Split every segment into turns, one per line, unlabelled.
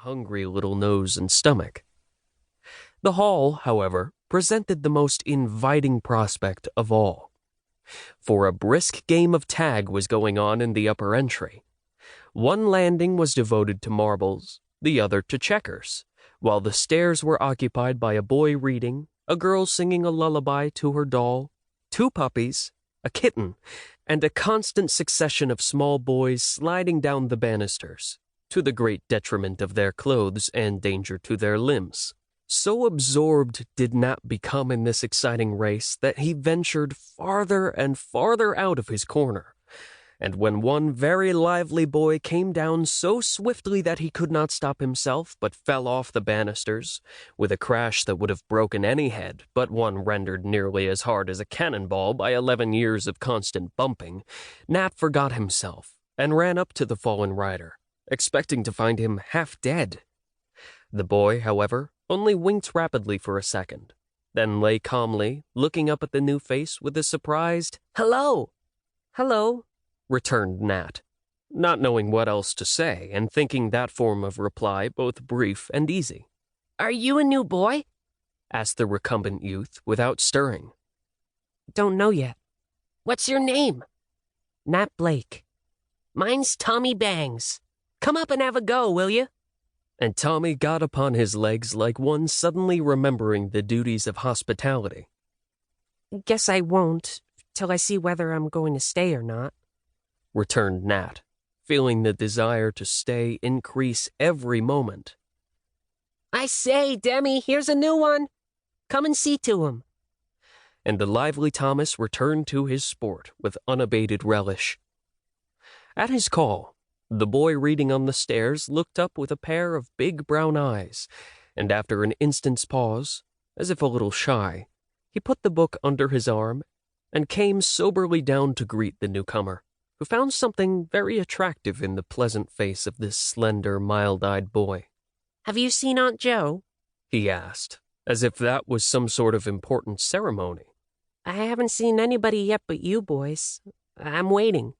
hungry little nose and stomach. The hall, however, presented the most inviting prospect of all. For a brisk game of tag was going on in the upper entry. One landing was devoted to marbles, the other to checkers, while the stairs were occupied by a boy reading, a girl singing a lullaby to her doll, two puppies, a kitten, and a constant succession of small boys sliding down the banisters, to the great detriment of their clothes and danger to their limbs. So absorbed did Nat become in this exciting race that he ventured farther and farther out of his corner, and when one very lively boy came down so swiftly that he could not stop himself but fell off the banisters, with a crash that would have broken any head, but one rendered nearly as hard as a cannonball by 11 years of constant bumping, Nat forgot himself and ran up to the fallen rider, expecting to find him half dead. The boy, however, only winked rapidly for a second, then lay calmly, looking up at the new face with a surprised, "Hello!" "Hello," returned Nat, not knowing what else to say and thinking that form of reply both brief and easy. "Are you a new boy?" asked the recumbent youth without stirring. "Don't know yet." "What's your name?" "Nat Blake." "Mine's Tommy Bangs. Come up and have a go, will you?" And Tommy got upon his legs like one suddenly remembering the duties of hospitality. "Guess I won't, till I see whether I'm going to stay or not," returned Nat, feeling the desire to stay increase every moment. "I say, Demi, here's a new one. Come and see to him." And the lively Thomas returned to his sport with unabated relish. At his call, the boy reading on the stairs looked up with a pair of big brown eyes, and after an instant's pause, as if a little shy, he put the book under his arm and came soberly down to greet the newcomer, who found something very attractive in the pleasant face of this slender, mild-eyed boy. "Have you seen Aunt Jo?" he asked, as if that was some sort of important ceremony. "I haven't seen anybody yet but you boys. I'm waiting,"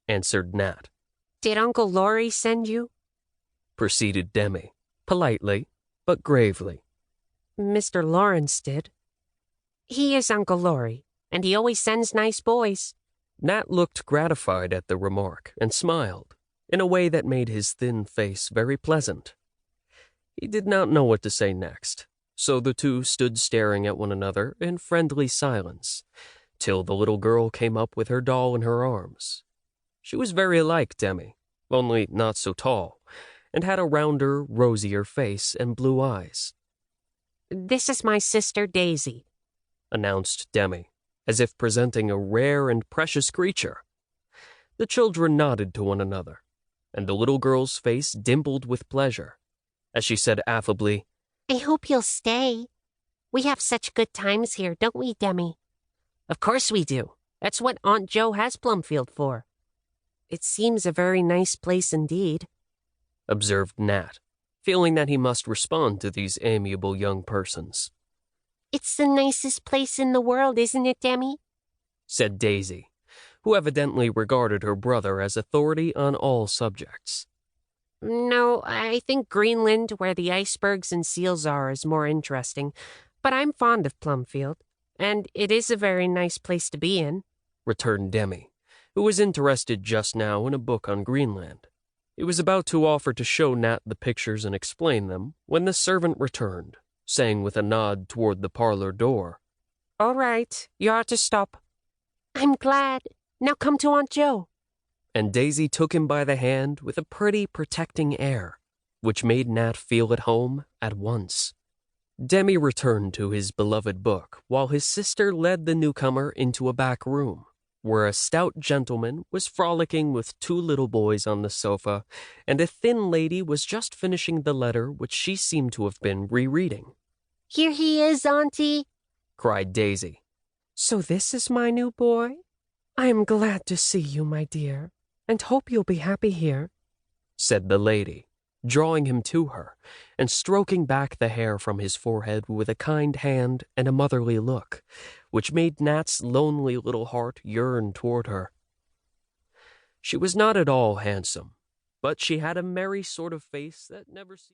answered Nat. "Did Uncle Laurie send you?" proceeded Demi, politely, but gravely. "Mr. Lawrence did." "He is Uncle Laurie, and he always sends nice boys." Nat looked gratified at the remark and smiled, in a way that made his thin face very pleasant. He did not know what to say next, so the two stood staring at one another in friendly silence, till the little girl came up with her doll in her arms. She was very like Demi, only not so tall, and had a rounder, rosier face and blue eyes. "This is my sister Daisy," announced Demi, as if presenting a rare and precious creature. The children nodded to one another, and the little girl's face dimpled with pleasure, as she said affably, "I hope you'll stay. We have such good times here, don't we, Demi?" "Of course we do. That's what Aunt Jo has Plumfield for." "It seems a very nice place indeed," observed Nat, feeling that he must respond to these amiable young persons. "It's the nicest place in the world, isn't it, Demi?" said Daisy, who evidently regarded her brother as authority on all subjects. "No, I think Greenland, where the icebergs and seals are, is more interesting, but I'm fond of Plumfield, and it is a very nice place to be in," returned Demi, who was interested just now in a book on Greenland. He was about to offer to show Nat the pictures and explain them, when the servant returned, saying with a nod toward the parlor door, "All right, you are to stop." "I'm glad. Now come to Aunt Jo." And Daisy took him by the hand with a pretty, protecting air, which made Nat feel at home at once. Demi returned to his beloved book, while his sister led the newcomer into a back room, where a stout gentleman was frolicking with two little boys on the sofa, and a thin lady was just finishing the letter which she seemed to have been rereading. "Here he is, Auntie," cried Daisy. "So this is my new boy? I am glad to see you, my dear, and hope you'll be happy here," said the lady, drawing him to her, and stroking back the hair from his forehead with a kind hand and a motherly look, which made Nat's lonely little heart yearn toward her. She was not at all handsome, but she had a merry sort of face that never seemed